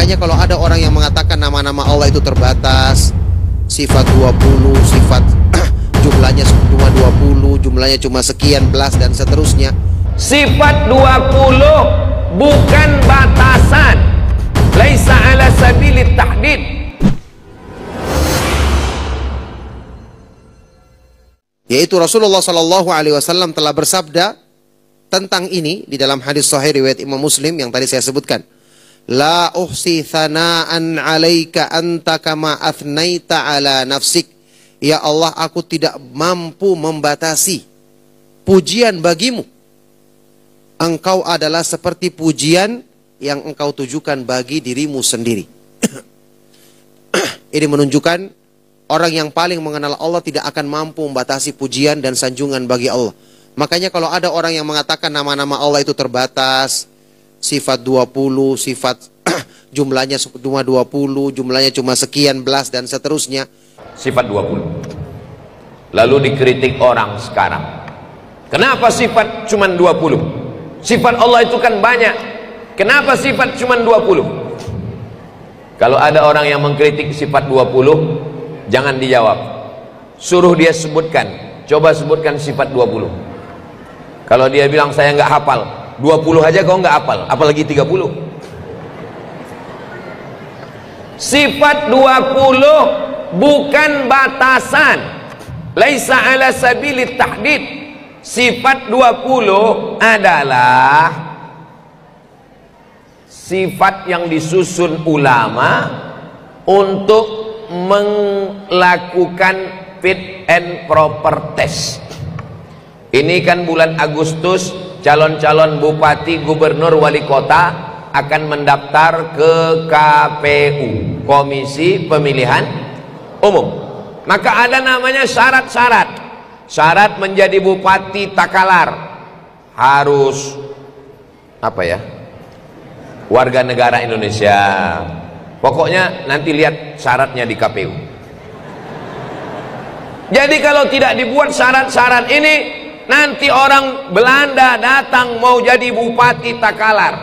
Makanya kalau ada orang yang mengatakan nama-nama Allah itu terbatas, sifat 20, sifat jumlahnya cuma 20, jumlahnya cuma sekian belas dan seterusnya. Sifat 20 bukan batasan. Laisa ala sabilit tahdid. Yaitu Rasulullah Shallallahu Alaihi Wasallam telah bersabda tentang ini di dalam hadis sahih riwayat Imam Muslim yang tadi saya sebutkan. La uhsi thana'an 'alaika anta kama athnaita 'ala nafsik. Ya Allah, aku tidak mampu membatasi pujian bagimu. Engkau adalah seperti pujian yang engkau tujukan bagi dirimu sendiri. Ini menunjukkan orang yang paling mengenal Allah tidak akan mampu membatasi pujian dan sanjungan bagi Allah. Makanya kalau ada orang yang mengatakan nama-nama Allah itu terbatas, sifat 20, sifat jumlahnya cuma 20, jumlahnya cuma sekian belas dan seterusnya. Sifat 20. Lalu dikritik orang sekarang. Kenapa sifat cuma 20? Sifat Allah itu kan banyak. Kenapa sifat cuma 20? Kalau ada orang yang mengkritik sifat 20, jangan dijawab. Suruh dia sebutkan. Coba sebutkan sifat 20. Kalau dia bilang saya nggak hafal, 20 aja kau nggak hafal, apalagi 30. Sifat 20 bukan batasan. Laisa ala sabilit tahdid. Sifat 20 adalah sifat yang disusun ulama untuk melakukan fit and proper test. Ini kan bulan Agustus, calon-calon bupati, gubernur, wali kota akan mendaftar ke KPU, Komisi Pemilihan Umum. Maka ada namanya syarat-syarat. Syarat menjadi bupati Takalar harus apa ya? Warga negara Indonesia. Pokoknya nanti lihat syaratnya di KPU. Jadi kalau tidak dibuat syarat-syarat ini, nanti orang Belanda datang mau jadi bupati Takalar,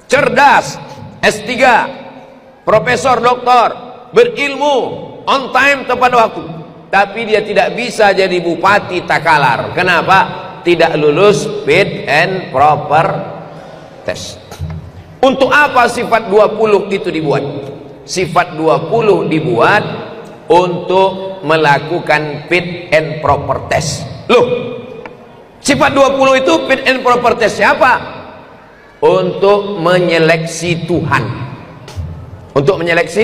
cerdas, S3, profesor, doktor, berilmu, on time, tepat waktu, tapi dia tidak bisa jadi bupati Takalar. Kenapa? Tidak lulus fit and proper test. Untuk apa sifat 20 itu dibuat? Sifat 20 dibuat untuk melakukan fit and proper test. Loh, sifat 20 itu fit and proper test siapa? Untuk menyeleksi Tuhan. Untuk menyeleksi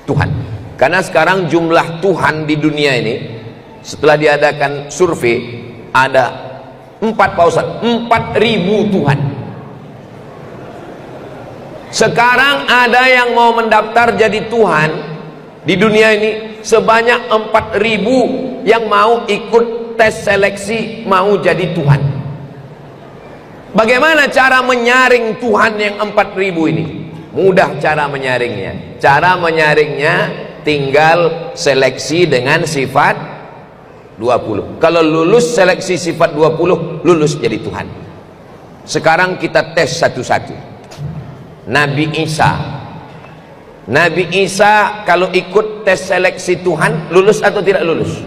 Tuhan. Karena sekarang jumlah Tuhan di dunia ini, setelah diadakan survei, ada 4.000 Tuhan. Sekarang ada yang mau mendaftar jadi Tuhan di dunia ini sebanyak 4.000 yang mau ikut tes seleksi mau jadi Tuhan. Bagaimana cara menyaring Tuhan yang 4.000 ini? Mudah cara menyaringnya. Cara menyaringnya tinggal seleksi dengan sifat 20. Kalau lulus seleksi sifat 20, lulus jadi Tuhan. Sekarang kita tes satu-satu. Nabi Isa kalau ikut tes seleksi Tuhan, lulus atau tidak lulus?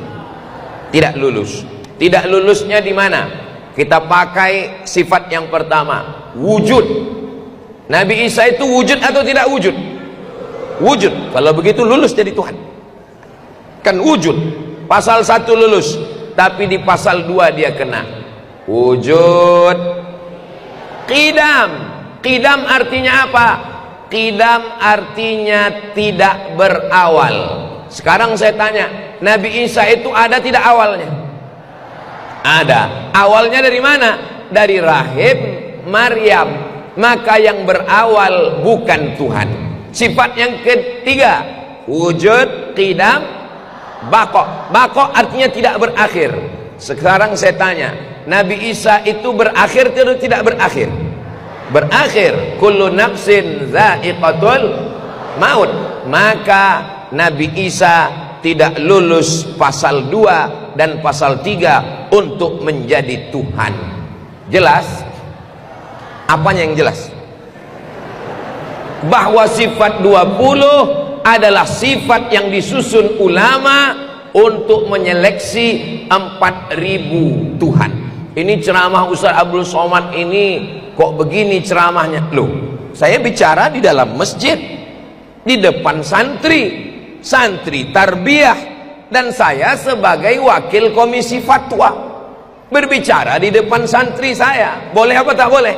Tidak lulus. Tidak lulusnya di mana? Kita pakai sifat yang pertama, wujud. Nabi Isa itu wujud atau tidak wujud? Wujud. Kalau begitu lulus jadi Tuhan. Kan wujud. Pasal 1 lulus, tapi di pasal 2 dia kena wujud. Qidam. Qidam artinya apa? Qidam artinya tidak berawal. Sekarang saya tanya, Nabi Isa itu ada tidak awalnya? Ada. Awalnya dari mana? Dari rahim Maryam. Maka yang berawal bukan Tuhan. Sifat yang ketiga, wujud, qidam, baqo. Baqo artinya tidak berakhir. Sekarang saya tanya, Nabi Isa itu berakhir atau tidak berakhir? Berakhir. Kullu nafsin dha'iqatul maut. Maka Nabi Isa tidak lulus pasal 2 dan pasal 3 untuk menjadi Tuhan. Jelas? Apanya yang jelas? bahwa sifat 20 adalah sifat yang disusun ulama untuk menyeleksi 4.000 Tuhan. Ini ceramah Ustaz Abdul Somad ini kok begini ceramahnya? Loh, saya bicara di dalam masjid, di depan santri tarbiyah, dan saya sebagai wakil komisi fatwa berbicara di depan santri saya. Boleh apa tak boleh?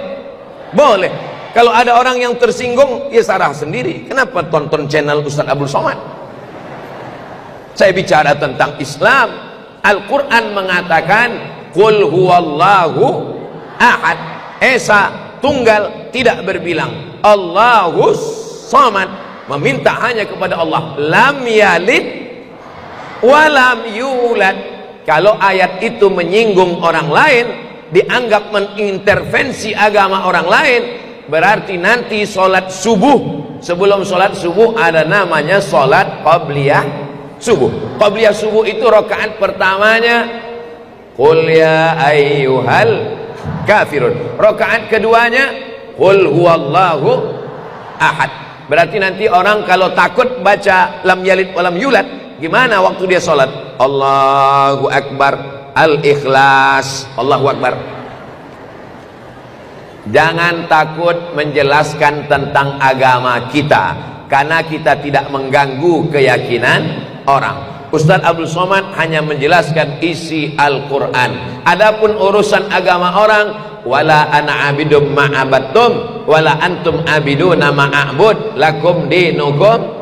Boleh. Kalau ada orang yang tersinggung, ya salah sendiri. Kenapa tonton channel Ustaz Abdul Somad? Saya bicara tentang Islam. Al-Quran mengatakan Qul huwallahu ahad, Esa tunggal, tidak berbilang. Allahus samad, meminta hanya kepada Allah. Lam yalid walam yulad. Kalau ayat itu menyinggung orang lain, dianggap mengintervensi agama orang lain, berarti nanti sholat subuh, sebelum sholat subuh ada namanya sholat qabliyah subuh. Qabliyah subuh itu rakaat pertamanya Qul ya ayyuhal kafirun, rakaat keduanya Qul huwallahu ahad. Berarti nanti orang kalau takut baca lam yalid walam yulad, gimana waktu dia sholat? Allahu akbar, al-ikhlas, Allahu akbar. Jangan takut menjelaskan tentang agama kita, karena kita tidak mengganggu keyakinan orang. Ustaz Abdul Somad hanya menjelaskan isi Al-Quran. Adapun urusan agama orang, wala ana abidum ma'abattum wala antum abiduna ma'abud lakum dinukum